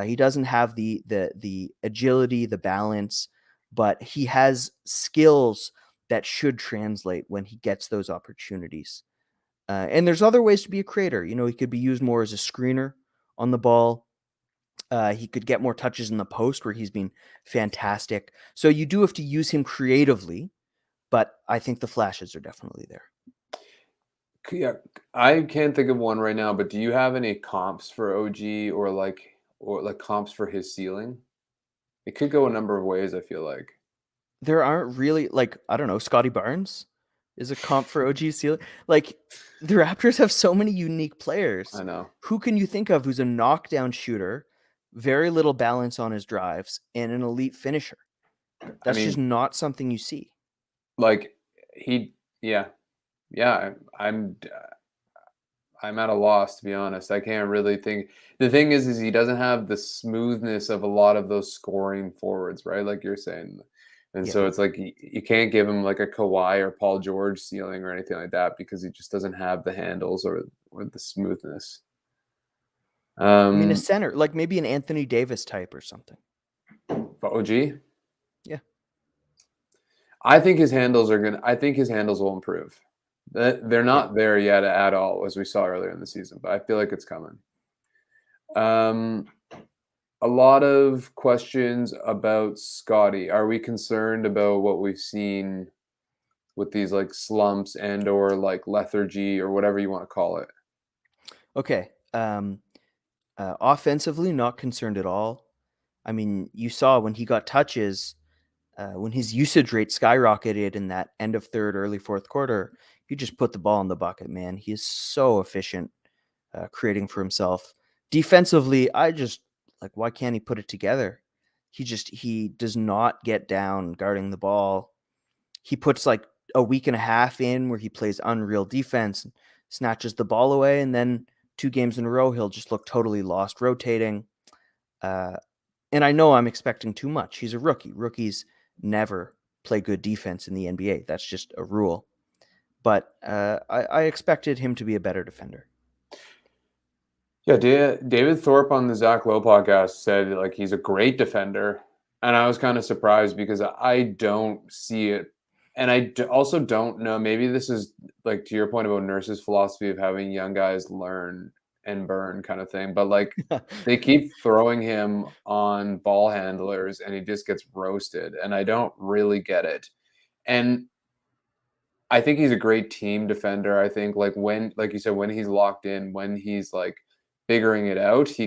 He doesn't have the agility, the balance, but he has skills that should translate when he gets those opportunities. And there's other ways to be a creator. You know, he could be used more as a screener on the ball. He could get more touches in the post where he's been fantastic. So you do have to use him creatively, but I think the flashes are definitely there. Yeah, I can't think of one right now, but do you have any comps for OG or like comps for his ceiling? It could go a number of ways, I feel like. There aren't really, like, I don't know, Scotty Barnes is a comp for OG ceiling. Like, the Raptors have so many unique players. I know. Who can you think of who's a knockdown shooter, very little balance on his drives, and an elite finisher? I That's just mean, not something you see. like yeah, yeah. I'm at a loss, to be honest. I can't really think. The thing is he doesn't have the smoothness of a lot of those scoring forwards, right? Like you're saying. And Yeah. so it's like you can't give him like a Kawhi or Paul George ceiling or anything like that because he just doesn't have the handles or the smoothness. I mean, a Um, center, like maybe an Anthony Davis type or something. but OG, Yeah. I think his handles will improve. They're Yeah. not there yet at all, as we saw earlier in the season, but I feel like it's coming. Um, a lot of questions about Scotty. Are we concerned about what we've seen with these like slumps and or like lethargy or whatever you want to call it? Okay. Offensively, not concerned at all. I mean, you saw when he got touches, when his usage rate skyrocketed in that end of third, early fourth quarter, he just put the ball in the bucket, man. He is so efficient creating for himself. Defensively, I just like, why can't he put it together? He does not get down guarding the ball. He puts like a week and a half in where he plays unreal defense, and snatches the ball away, and then 2 games in a row he'll just look totally lost rotating. Uh, and I know I'm expecting too much. He's a rookie. Rookies never play good defense in the NBA. That's just a rule. But I expected him to be a better defender. Yeah, David Thorpe on the Zach Lowe podcast said like he's a great defender, and I was kind of surprised because I don't see it, and also don't know. Maybe this is like to your point about Nurse's philosophy of having young guys learn and burn kind of thing, but like they keep throwing him on ball handlers, and he just gets roasted, and I don't really get it. And I think he's a great team defender. I think like you said, when he's locked in, when he's like figuring it out, he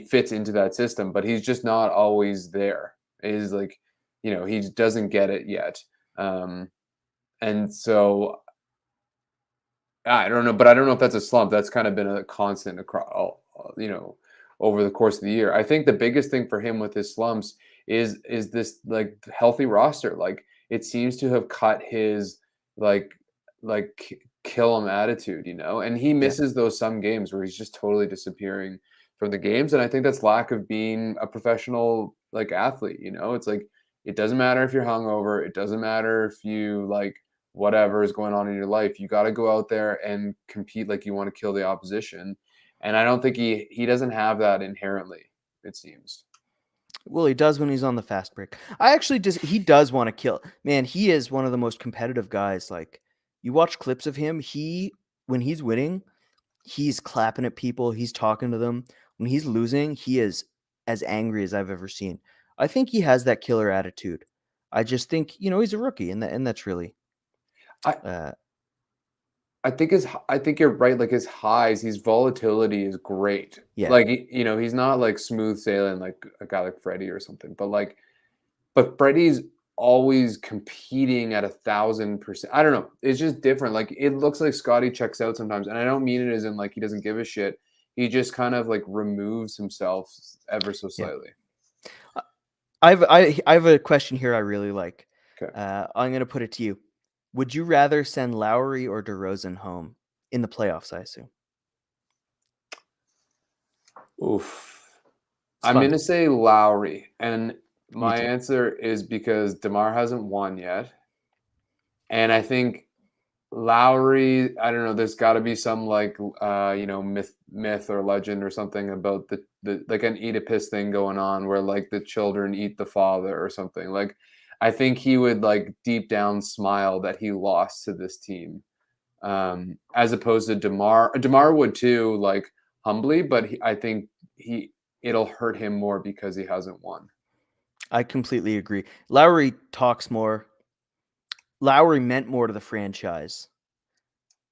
fits into that system, but he's just not always there. He's like, he doesn't get it yet. Um, and so I don't know, but I don't know if that's a slump. That's kind of been a constant across, over the course of the year. I think the biggest thing for him with his slumps is this like healthy roster. Like it seems to have cut his like kill him attitude, and he Yeah. misses those some games where he's just totally disappearing from the games. And I think that's lack of being a professional like athlete. It's like it doesn't matter if you're hungover. It doesn't matter if you like whatever is going on in your life. You got to go out there and compete like you want to kill the opposition. And I don't think he doesn't have that inherently, it seems. Well, he does when he's on the fast break. I actually just he does want to kill. Man, he is one of the most competitive guys. Like you watch clips of him, when he's winning, he's clapping at people, he's talking to them. When he's losing, he is as angry as I've ever seen. I think he has that killer attitude. I just think, he's a rookie and that's really I uh I think you're right. Like his highs, his volatility is great. yeah. Like he's not like smooth sailing like a guy like Freddie or something. But Freddie's always competing at 1,000%. I don't know. It's just different. Like it looks like Scotty checks out sometimes, and I don't mean it as in like he doesn't give a shit. He just kind of like removes himself ever so Yeah. slightly. I have a question here I really like. Okay. I'm going to put it to you. Would you rather send Lowry or DeRozan home in the playoffs, I assume? Oof. It's I'm fun. gonna say Lowry, and Me my too. answer is because DeMar hasn't won yet, and I think Lowry. I don't know. There's got to be some like myth or legend or something about the like an Oedipus thing going on where like the children eat the father or something. Like I think he would like deep down smile that he lost to this team, as opposed to DeMar. DeMar would too, like humbly, but I think he it'll hurt him more because he hasn't won. I completely agree. Lowry talks more. Lowry meant more to the franchise.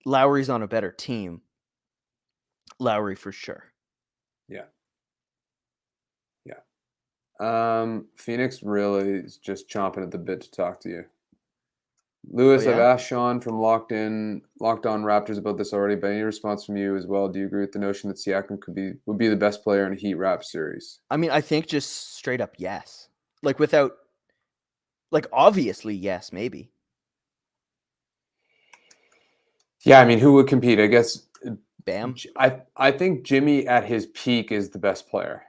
Lowry's on a better team. Lowry for sure. Yeah, yeah. Phoenix really is just chomping at the bit to talk to you. Oh Lewis, I've yeah. asked Sean from Locked On Raptors about this already, but any response from you as well? Do you agree with the notion that Siakam would be the best player in a Heat Rap series? I mean, I think just straight up yes. Like without, like obviously yes, maybe. Yeah, I mean, who would compete? I guess Bam. I think Jimmy at his peak is the best player,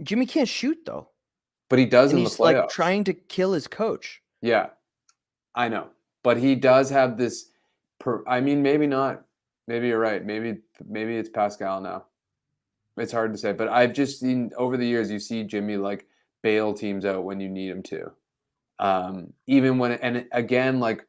Jimmy can't shoot though, but he does and in the he's like playoffs. trying to kill his coach. Yeah, I know, but he does have this. I mean, maybe not. Maybe you're right. Maybe it's Pascal now. It's hard to say, but I've just seen over the years you see Jimmy like bail teams out when you need him to. Even when and again, like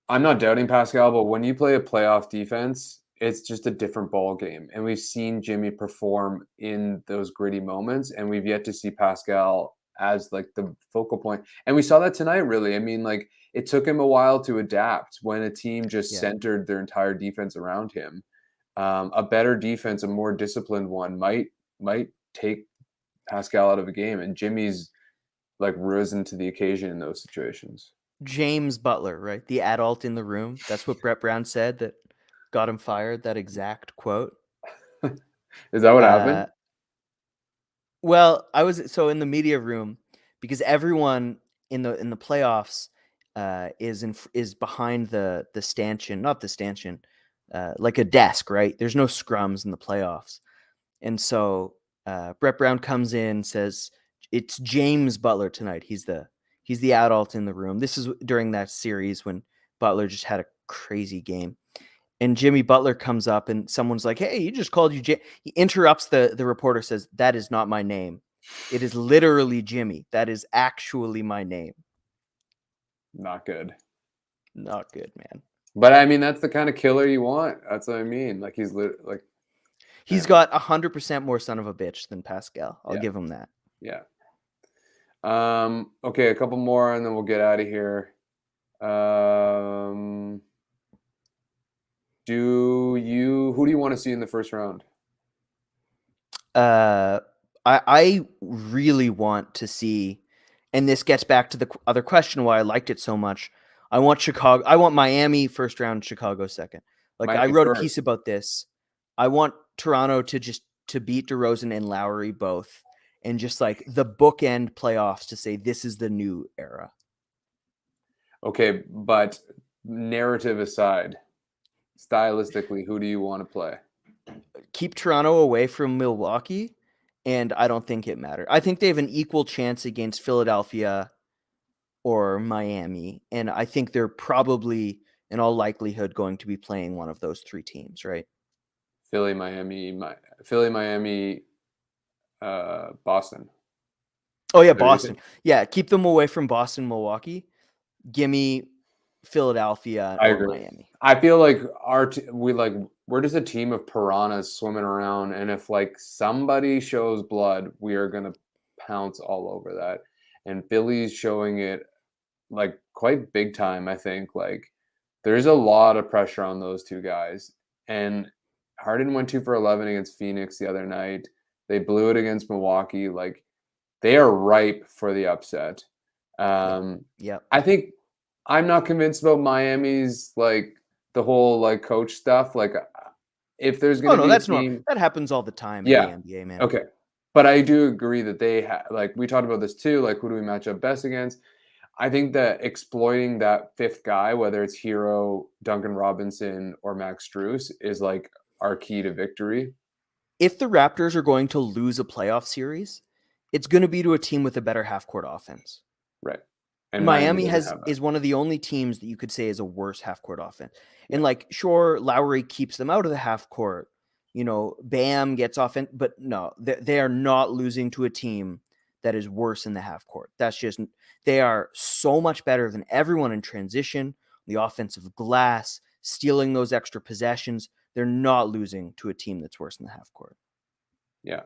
I'm not doubting Pascal, but when you play a playoff defense, it's just a different ball game. And we've seen Jimmy perform in those gritty moments, and we've yet to see Pascal as like the focal point. And we saw that tonight, really. I mean, like it took him a while to adapt when a team just Yeah. centered their entire defense around him. A better defense, a more disciplined one, might take Pascal out of a game, and Jimmy's like risen to the occasion in those situations. James Butler, right? The adult in the room. That's what Brett Brown said that got him fired. That exact quote. Is that what Uh, happened? well, I was so in the media room because everyone in the playoffs is behind the stanchion, not the stanchion, like a desk, right? There's no scrums in the playoffs, and so Brett Brown comes in, says it's James Butler tonight. He's the adult in the room. This is during that series when Butler just had a crazy game. And Jimmy Butler comes up and someone's like, "Hey, you just called you Jim." He interrupts the reporter, says, "That is not my name. It is literally Jimmy. That is actually my name." Not good. Not good, man. But I mean, that's the kind of killer you want. That's what I mean. Like like, He's anyway, got 100% more son of a bitch than Pascal. I'll yeah, give him that. yeah. Okay, a couple more, and then we'll get out of here. Um, who do you want to see in the first round? Uh, I really want to see, and this gets back to the other question why I liked it so much. I want Chicago. I want Miami first round, Chicago second. Like I Miami wrote a piece first. about this. I want Toronto to beat DeRozan and Lowry both, and just like the bookend playoffs to say this is the new era. Okay, but narrative aside, stylistically, who do you want to play? Keep Toronto away from Milwaukee, and I don't think it matters. I think they have an equal chance against Philadelphia or Miami, and I think they're probably in all likelihood going to be playing one of those three teams, right? Philly, Miami, Boston. Oh yeah, Is that what you're Boston. saying? Yeah, keep them away from Boston, Milwaukee. Gimme Philadelphia I or agree. Miami. I feel like we're just a team of piranhas swimming around, and if like somebody shows blood, we are gonna pounce all over that. And Philly's showing it like quite big time. I think like there's a lot of pressure on those two guys. And Harden went 2 for 11 against Phoenix the other night. They blew it against Milwaukee. Like they are ripe for the upset. Yep. Um, Yep. I think I'm not convinced about Miami's like the whole like coach stuff. Like if there's going Oh to no, be a that's normal. team, That happens all the time in the yeah, NBA, man. okay. But I do agree that like we talked about this too. Like who do we match up best against? I think that exploiting that fifth guy, whether it's Hero, Duncan Robinson, or Max Strus, is like our key to victory. if the Raptors are going to lose a playoff series, it's going to be to a team with a better half court offense. Right. And Miami doesn't have that. is one of the only teams that you could say is a worse half court offense. Yeah. And like, sure, Lowry keeps them out of the half court. Bam gets off, but no, they are not losing to a team that is worse in the half court. That's just, they are so much better than everyone in transition, the offensive glass, stealing those extra possessions. They're not losing to a team that's worse in the half court. Yeah.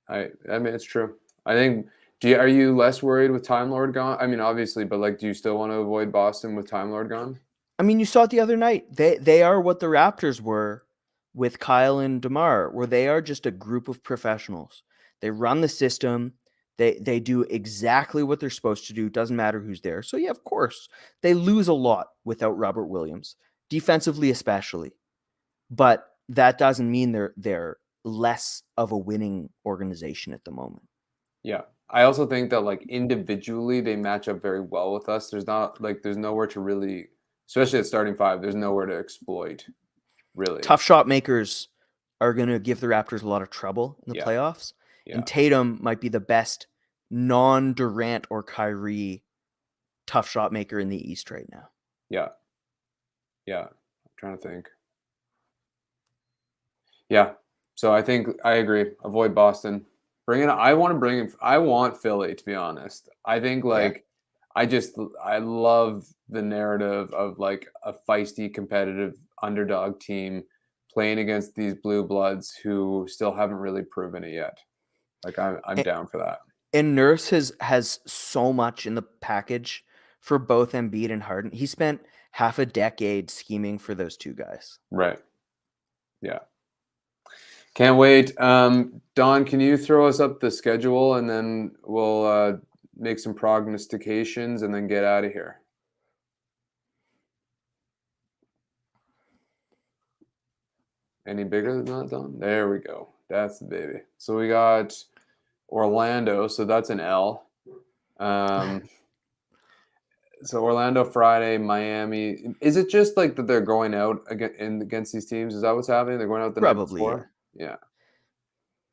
I mean, it's true. I think, are you less worried with Time Lord gone? I mean, obviously, but like, do you still want to avoid Boston with Time Lord gone? I mean, you saw it the other night. They are what the Raptors were with Kyle and DeMar, where they are just a group of professionals. They run the system. They do exactly what they're supposed to do. Doesn't matter who's there. So yeah, of course, they lose a lot without Robert Williams, defensively especially. But that doesn't mean they're less of a winning organization at the moment. Yeah. I also think that like individually they match up very well with us. There's nowhere to really, especially at starting five, there's nowhere to exploit, really. Tough shot makers are going to give the Raptors a lot of trouble in the playoffs. Yeah. And Tatum might be the best non-Durant or Kyrie tough shot maker in the East right now. Yeah. Yeah. I'm trying to think. Yeah. So I think I agree. Avoid Boston. I want Philly, to be honest. I think I love the narrative of like a feisty, competitive underdog team playing against these blue bloods who still haven't really proven it yet. Like I'm down for that. And Nurse has so much in the package for both Embiid and Harden. He spent half a decade scheming for those two guys. Right. Yeah. Can't wait. Don, can you throw us up the schedule and then we'll make some prognostications and then get out of here? Any bigger than that, Don? There we go. That's the baby. So we got Orlando. So that's an L. So Orlando Friday, Miami. Is it just like that they're going out against these teams? Is that what's happening? They're going out the night before? Yeah.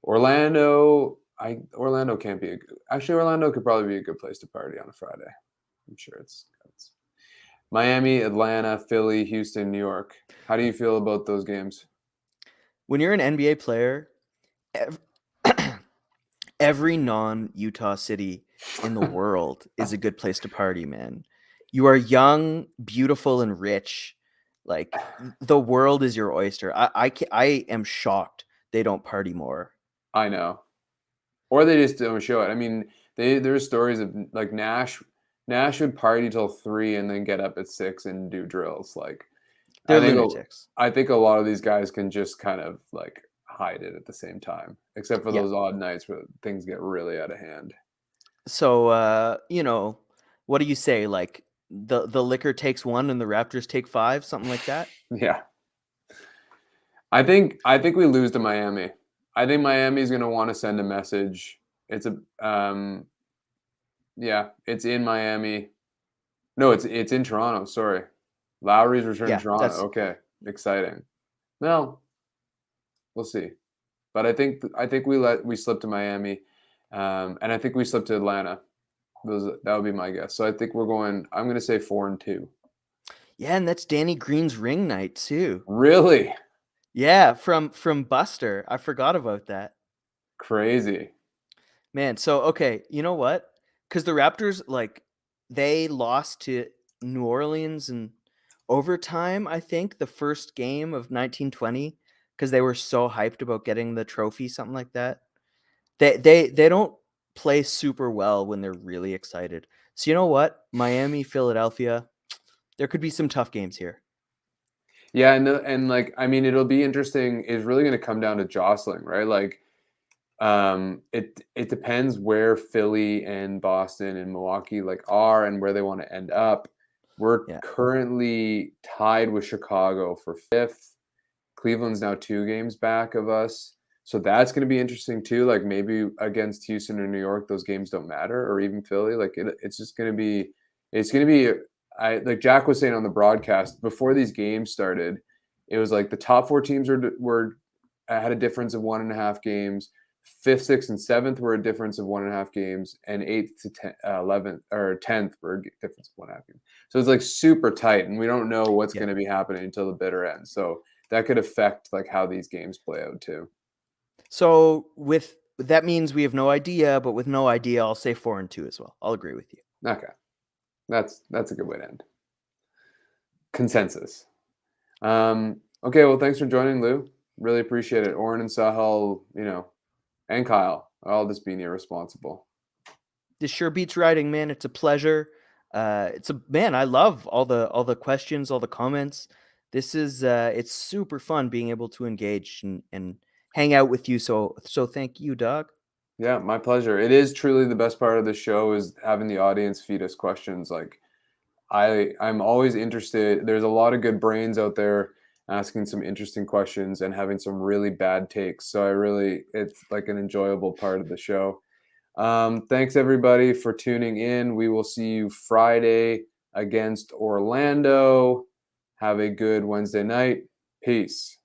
Orlando can't be actually Orlando could probably be a good place to party on a Friday. I'm sure it's Miami, Atlanta, Philly, Houston, New York. How do you feel about those games? When you're an NBA player, every non-Utah city in the world is a good place to party, man. You are young, beautiful, and rich. Like, the world is your oyster. I am shocked they don't party more. I know. Or they just don't show it. I mean, there's stories of like Nash would party till 3 and then get up at 6 and do drills. Like, they're lunatics. I think a lot of these guys can just kind of like hide it at the same time, except for those odd nights where things get really out of hand. So, what do you say? Like the liquor takes 1 and the Raptors take 5, something like that? Yeah. I think we lose to Miami. I think Miami's going to want to send a message. It's it's in Miami. No, it's in Toronto. Sorry. Lowry's return to Toronto. Okay. Exciting. No. We'll see. But I think we slip to Miami. And I think we slip to Atlanta. That would be my guess. So I think I'm going to say 4-2. Yeah, and that's Danny Green's ring night too. Really? Yeah, from Buster. I forgot about that. Crazy. Man, so okay, you know what? Because the Raptors, like, they lost to New Orleans in overtime, I think, the first game of 1920, because they were so hyped about getting the trophy, something like that. They don't play super well when they're really excited. So you know what? Miami, Philadelphia, there could be some tough games here. Yeah, and like, I mean, it'll be interesting. It's really going to come down to jostling, right? Like, it depends where Philly and Boston and Milwaukee like are and where they want to end up. We're currently tied with Chicago for 5th. Cleveland's now 2 games back of us. So that's going to be interesting too. Like maybe against Houston or New York, those games don't matter, or even Philly. Like it's going to be like Jack was saying on the broadcast before these games started, it was like the top 4 teams were had a difference of 1.5 games. 5th, 6th, and 7th were a difference of 1.5 games, and 8th to 11th or 10th were a difference of 1.5 games. So it's like super tight, and we don't know what's going to be happening until the bitter end. So that could affect like how these games play out too. So with that means we have no idea, but with no idea, I'll say 4-2 as well. I'll agree with you. Okay, that's a good way to end. Consensus. Okay, well, thanks for joining, Lou. Really appreciate it. Oren and Sahel, and Kyle, all just being irresponsible. This sure beats writing, man. It's a pleasure. I love all the questions, all the comments. This is it's super fun being able to engage and hang out with you. So thank you, dog. Yeah, my pleasure. It is truly the best part of the show is having the audience feed us questions. Like I'm always interested. There's a lot of good brains out there asking some interesting questions and having some really bad takes. So it's like an enjoyable part of the show. Thanks everybody for tuning in. We will see you Friday against Orlando. Have a good Wednesday night. Peace.